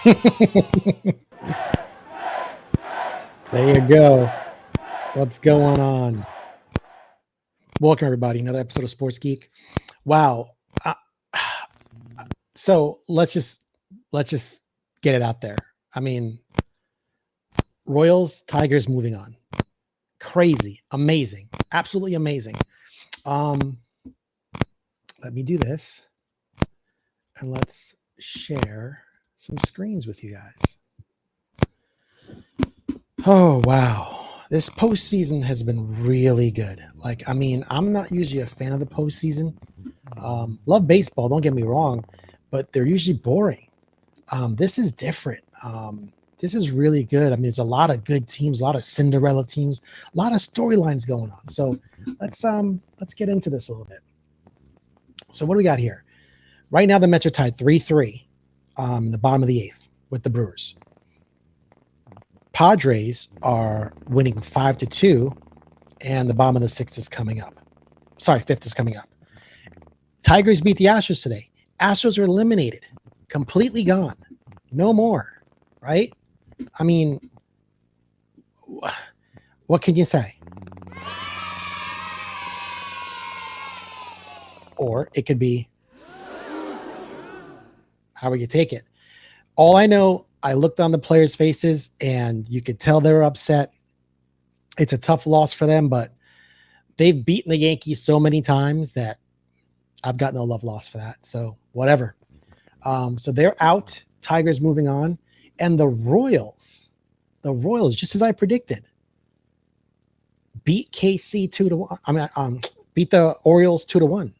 There you go. What's going on? Welcome everybody. Another episode of Sports Geek. Wow. Uh, so let's just get it out there. I mean, Royals, Tigers moving on. Crazy, amazing, absolutely amazing. Um, let me do this and let's share some screens with you guys. Oh wow. This postseason has been really good. Like, I mean, I'm not usually a fan of the postseason. Love baseball, don't get me wrong, but they're usually boring. This is different. This is really good. I mean, there's a lot of good teams, a lot of Cinderella teams, a lot of storylines going on. So let's get into this a little bit. So what do we got here? Right now, the Mets are tied 3-3, in the bottom of the eighth with the Brewers. Padres are winning 5-2, and the bottom of the sixth is coming up. Sorry, fifth is coming up. Tigers beat the Astros today. Astros are eliminated, completely gone, no more. Right? I mean, what can you say? Or it could be however you take it. All I know, I looked on the players' faces and you could tell they were upset. It's a tough loss for them, but they've beaten the Yankees so many times that I've got no love lost for that. So whatever. So they're out. Tigers moving on. And the Royals, just as I predicted, beat KC 2-1. I mean, beat the Orioles 2-1.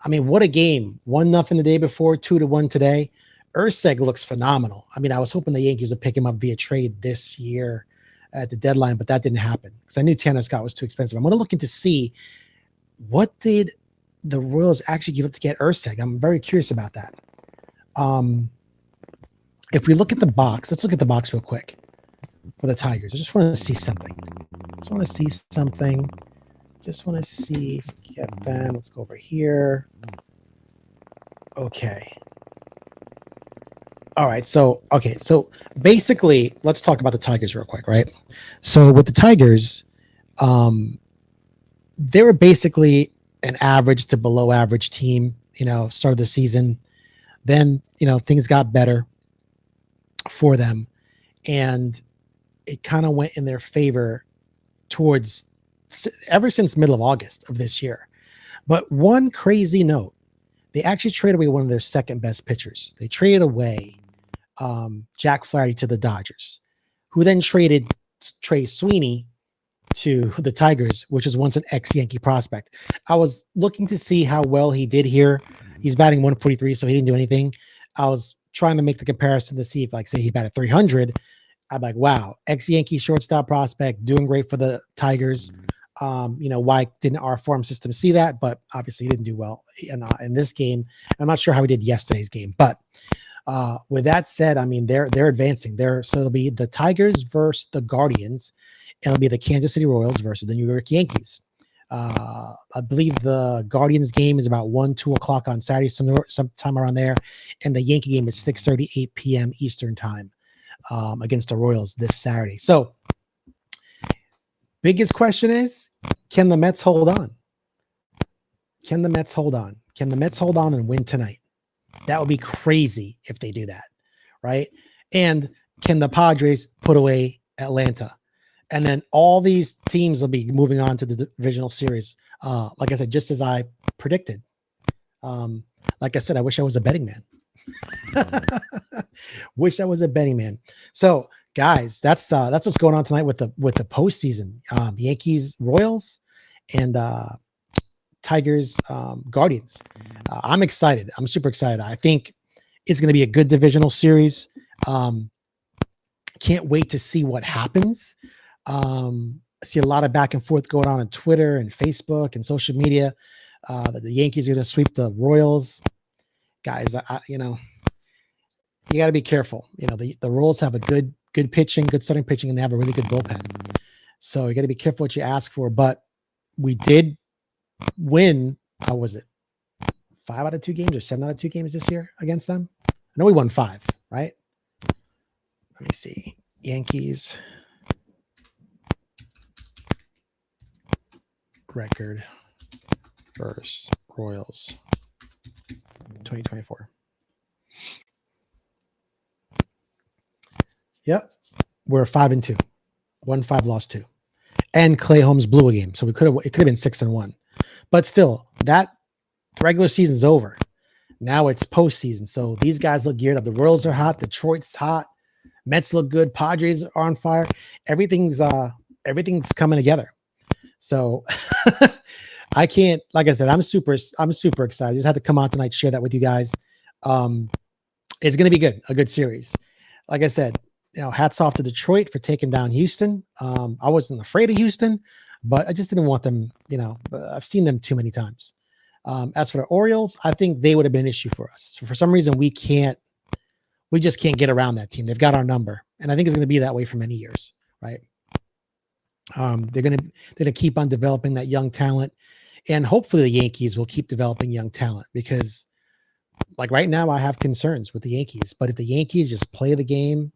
I mean, what a game. 1-0 the day before, 2-1 today. Urseg looks phenomenal. I mean, I was hoping the Yankees would pick him up via trade this year at the deadline, but that didn't happen because I knew Tanner Scott was too expensive. I'm going to look into see what did the Royals actually give up to get Urseg. I'm very curious about that. If we look at the box, let's look at the box real quick for the Tigers. I just want to see something. Just want to see if we get them. Let's go over here. Okay. All right. So basically, let's talk about the Tigers real quick, right? So with the Tigers, they were basically an average to below average team, start of the season. Then, things got better for them, and it kind of went in their favor towards ever since middle of August of this year. But one crazy note, they actually traded away one of their second best pitchers. They traded away Jack Flaherty to the Dodgers, who then traded Trey Sweeney to the Tigers, which was once an ex-Yankee prospect. I was looking to see how well he did here. He's batting 143, so he didn't do anything. I was trying to make the comparison to see if, like, say he batted 300. I'm like, wow, ex-Yankee shortstop prospect, doing great for the Tigers. Why didn't our farm system see that? But obviously he didn't do well in this game. I'm not sure how he did yesterday's game, but with that said, I mean, they're advancing there. So it'll be the Tigers versus the Guardians, and it'll be the Kansas City Royals versus the New York Yankees. I believe the Guardians game is about 1-2 o'clock on Saturday, sometime around there. And the Yankee game is 6:38 p.m. Eastern time against the Royals this Saturday. So biggest question is, can the Mets hold on? Can the Mets hold on? Can the Mets hold on and win tonight? That would be crazy if they do that, right? And can the Padres put away Atlanta? And then all these teams will be moving on to the divisional series. Like I said, just as I predicted. Like I said, I wish I was a betting man. Wish I was a betting man. So, guys, that's what's going on tonight with the postseason. Yankees, Royals, and Tigers, Guardians. I'm excited. I'm super excited. I think it's going to be a good divisional series. Can't wait to see what happens. I see a lot of back and forth going on Twitter and Facebook and social media that the Yankees are going to sweep the Royals. Guys, you got to be careful. The Royals have a good pitching, good starting pitching, and they have a really good bullpen. So you got to be careful what you ask for. But we did win. How was it? 5 out of 2 games or 7 out of 2 games this year against them? I know we won 5, right? Let me see. Yankees record versus Royals 2024. Yep. We're 5-2. 1-5 lost 2. And Clay Holmes blew a game. So it could have been 6-1. But still, that regular season's over. Now it's postseason. So these guys look geared up. The Royals are hot. Detroit's hot. Mets look good. Padres are on fire. Everything's coming together. So I can't, like I said, I'm super excited. I just had to come on tonight, share that with you guys. It's going to be good, a good series. Like I said, hats off to Detroit for taking down Houston. I wasn't afraid of Houston, but I just didn't want them, I've seen them too many times. As for the Orioles, I think they would have been an issue for us. For some reason, we just can't get around that team. They've got our number. And I think it's going to be that way for many years, right? They're going to keep on developing that young talent. And hopefully the Yankees will keep developing young talent because like right now I have concerns with the Yankees, but if the Yankees just play the game,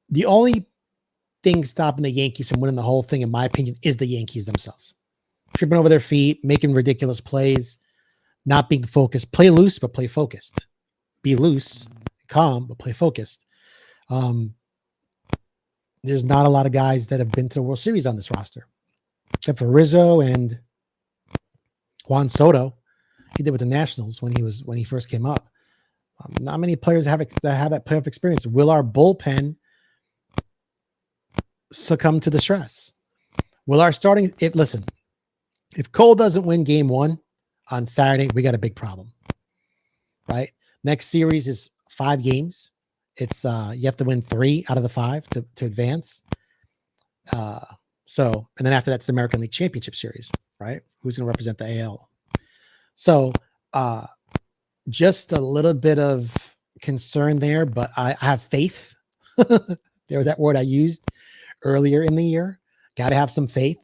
the only thing stopping the Yankees from winning the whole thing, in my opinion, is the Yankees themselves. Tripping over their feet, making ridiculous plays, not being focused. Play loose, but play focused. Be loose, calm, but play focused. There's not a lot of guys that have been to the World Series on this roster, except for Rizzo and Juan Soto. He did with the Nationals when he first came up. Not many players that have that playoff experience. Will our bullpen succumb to the stress? Will our starting? If Cole doesn't win Game 1 on Saturday, we got a big problem, right? Next series is 5 games. It's you have to win 3 out of the 5 to advance. And then after that's the American League Championship Series, right? Who's going to represent the AL? So just a little bit of concern there, but I have faith. There was that word I used earlier in the year. Got to have some faith.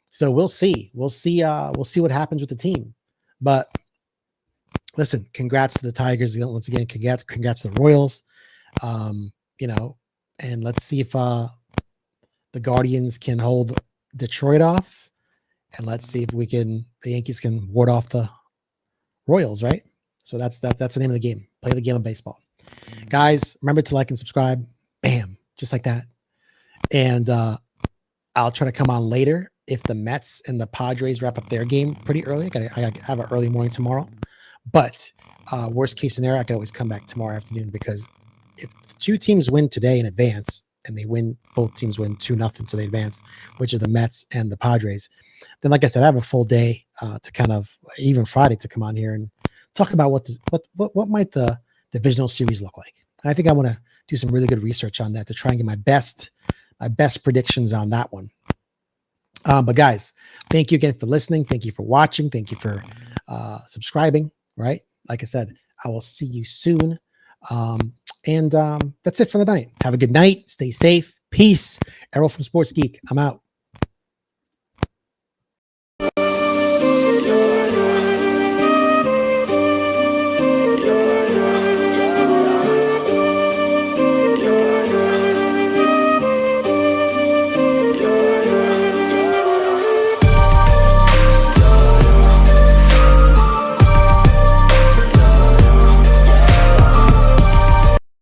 So we'll see. We'll see what happens with the team. But listen, congrats to the Tigers once again. Congrats to the Royals. And let's see if the Guardians can hold Detroit off, and let's see if the Yankees can ward off the Royals, right? So that's the name of the game. Play the game of baseball. Guys, remember to like and subscribe. Bam, just like that. And I'll try to come on later if the Mets and the Padres wrap up their game pretty early. I have an early morning tomorrow. But worst case scenario, I can always come back tomorrow afternoon, because if the 2 teams win today in advance, and both teams win 2-0, so they advance, which are the Mets and the Padres, then like I said, I have a full day to kind of, even Friday, to come on here and talk about what might the divisional series look like. And I think I want to do some really good research on that to try and get my best predictions on that one. But guys, thank you again for listening. Thank you for watching. Thank you for subscribing, right? Like I said, I will see you soon. And that's it for the night. Have a good night. Stay safe. Peace. Errol from Sports Geek. I'm out.